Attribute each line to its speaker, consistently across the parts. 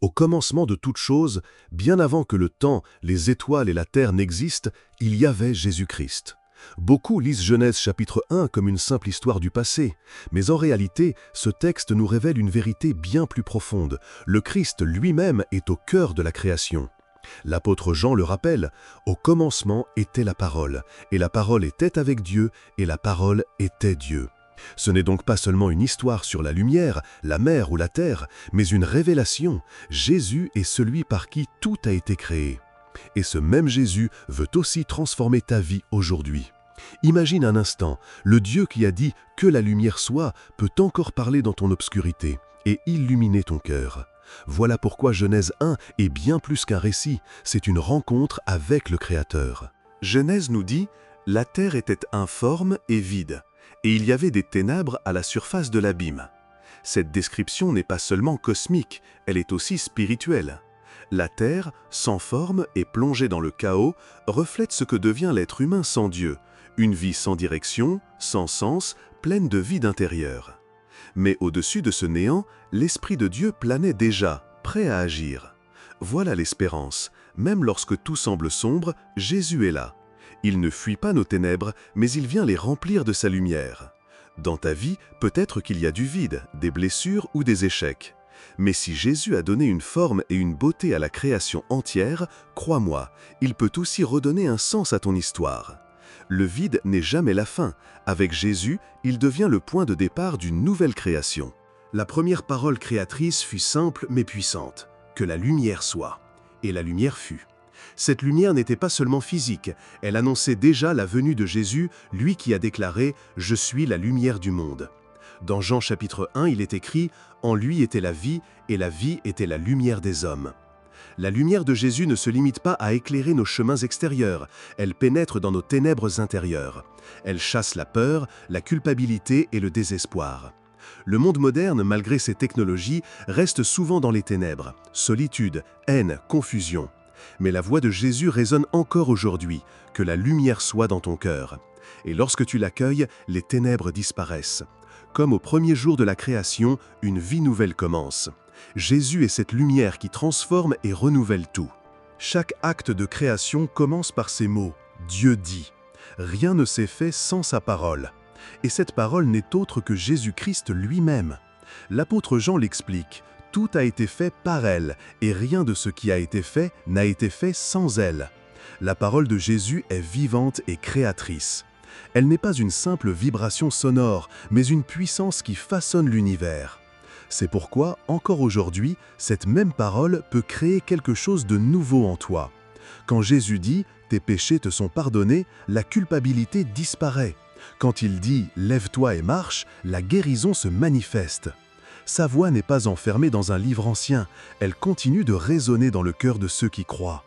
Speaker 1: Au commencement de toute chose, bien avant que le temps, les étoiles et la terre n'existent, il y avait Jésus-Christ. Beaucoup lisent Genèse chapitre 1 comme une simple histoire du passé, mais en réalité, ce texte nous révèle une vérité bien plus profonde. Le Christ lui-même est au cœur de la création. L'apôtre Jean le rappelle, « Au commencement était la parole, et la parole était avec Dieu, et la parole était Dieu. » Ce n'est donc pas seulement une histoire sur la lumière, la mer ou la terre, mais une révélation. Jésus est celui par qui tout a été créé. Et ce même Jésus veut aussi transformer ta vie aujourd'hui. Imagine un instant, le Dieu qui a dit « que la lumière soit » peut encore parler dans ton obscurité et illuminer ton cœur. Voilà pourquoi Genèse 1 est bien plus qu'un récit, c'est une rencontre avec le Créateur. Genèse nous dit « La terre était informe et vide, et il y avait des ténèbres à la surface de l'abîme. » Cette description n'est pas seulement cosmique, elle est aussi spirituelle. La terre, sans forme et plongée dans le chaos, reflète ce que devient l'être humain sans Dieu, une vie sans direction, sans sens, pleine de vide intérieur. Mais au-dessus de ce néant, l'Esprit de Dieu planait déjà, prêt à agir. Voilà l'espérance. Même lorsque tout semble sombre, Jésus est là. Il ne fuit pas nos ténèbres, mais il vient les remplir de sa lumière. Dans ta vie, peut-être qu'il y a du vide, des blessures ou des échecs. Mais si Jésus a donné une forme et une beauté à la création entière, crois-moi, il peut aussi redonner un sens à ton histoire. Le vide n'est jamais la fin. Avec Jésus, il devient le point de départ d'une nouvelle création. La première parole créatrice fut simple mais puissante. Que la lumière soit. Et la lumière fut. Cette lumière n'était pas seulement physique, elle annonçait déjà la venue de Jésus, lui qui a déclaré « Je suis la lumière du monde ». Dans Jean chapitre 1, il est écrit « En lui était la vie, et la vie était la lumière des hommes ». La lumière de Jésus ne se limite pas à éclairer nos chemins extérieurs, elle pénètre dans nos ténèbres intérieures. Elle chasse la peur, la culpabilité et le désespoir. Le monde moderne, malgré ses technologies, reste souvent dans les ténèbres. Solitude, haine, confusion. Mais la voix de Jésus résonne encore aujourd'hui, que la lumière soit dans ton cœur. Et lorsque tu l'accueilles, les ténèbres disparaissent. Comme au premier jour de la création, une vie nouvelle commence. Jésus est cette lumière qui transforme et renouvelle tout. Chaque acte de création commence par ces mots « Dieu dit ». Rien ne s'est fait sans sa parole. Et cette parole n'est autre que Jésus-Christ lui-même. L'apôtre Jean l'explique. Tout a été fait par elle, et rien de ce qui a été fait n'a été fait sans elle. La parole de Jésus est vivante et créatrice. Elle n'est pas une simple vibration sonore, mais une puissance qui façonne l'univers. C'est pourquoi, encore aujourd'hui, cette même parole peut créer quelque chose de nouveau en toi. Quand Jésus dit « Tes péchés te sont pardonnés », la culpabilité disparaît. Quand il dit « Lève-toi et marche », la guérison se manifeste. Sa voix n'est pas enfermée dans un livre ancien, elle continue de résonner dans le cœur de ceux qui croient.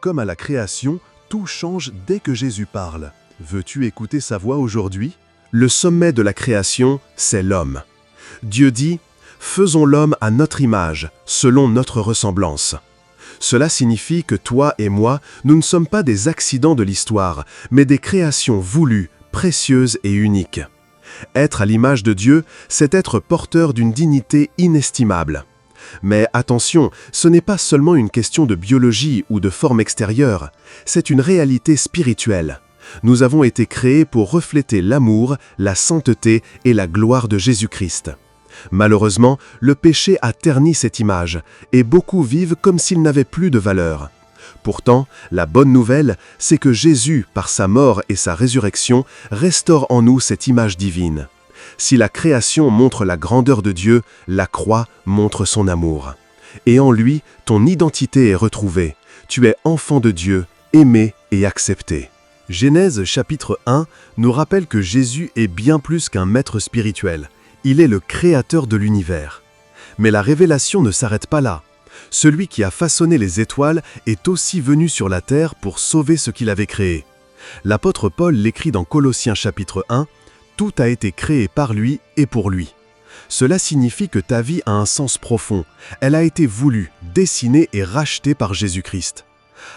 Speaker 1: Comme à la création, tout change dès que Jésus parle. Veux-tu écouter sa voix aujourd'hui? Le sommet de la création, c'est l'homme. Dieu dit « Faisons l'homme à notre image, selon notre ressemblance ». Cela signifie que toi et moi, nous ne sommes pas des accidents de l'histoire, mais des créations voulues, précieuses et uniques. Être à l'image de Dieu, c'est être porteur d'une dignité inestimable. Mais attention, ce n'est pas seulement une question de biologie ou de forme extérieure, c'est une réalité spirituelle. Nous avons été créés pour refléter l'amour, la sainteté et la gloire de Jésus-Christ. Malheureusement, le péché a terni cette image, et beaucoup vivent comme s'ils n'avaient plus de valeur. Pourtant, la bonne nouvelle, c'est que Jésus, par sa mort et sa résurrection, restaure en nous cette image divine. Si la création montre la grandeur de Dieu, la croix montre son amour. Et en lui, ton identité est retrouvée. Tu es enfant de Dieu, aimé et accepté. Genèse chapitre 1 nous rappelle que Jésus est bien plus qu'un maître spirituel. Il est le créateur de l'univers. Mais la révélation ne s'arrête pas là. Celui qui a façonné les étoiles est aussi venu sur la terre pour sauver ce qu'il avait créé. L'apôtre Paul l'écrit dans Colossiens chapitre 1, « Tout a été créé par lui et pour lui ». Cela signifie que ta vie a un sens profond. Elle a été voulue, dessinée et rachetée par Jésus-Christ.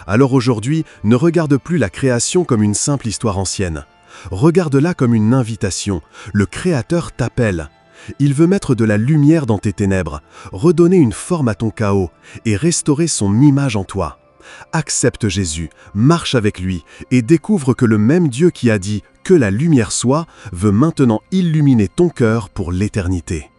Speaker 1: Alors aujourd'hui, ne regarde plus la création comme une simple histoire ancienne. Regarde-la comme une invitation. Le Créateur t'appelle. Il veut mettre de la lumière dans tes ténèbres, redonner une forme à ton chaos et restaurer son image en toi. Accepte Jésus, marche avec lui et découvre que le même Dieu qui a dit « que la lumière soit » veut maintenant illuminer ton cœur pour l'éternité.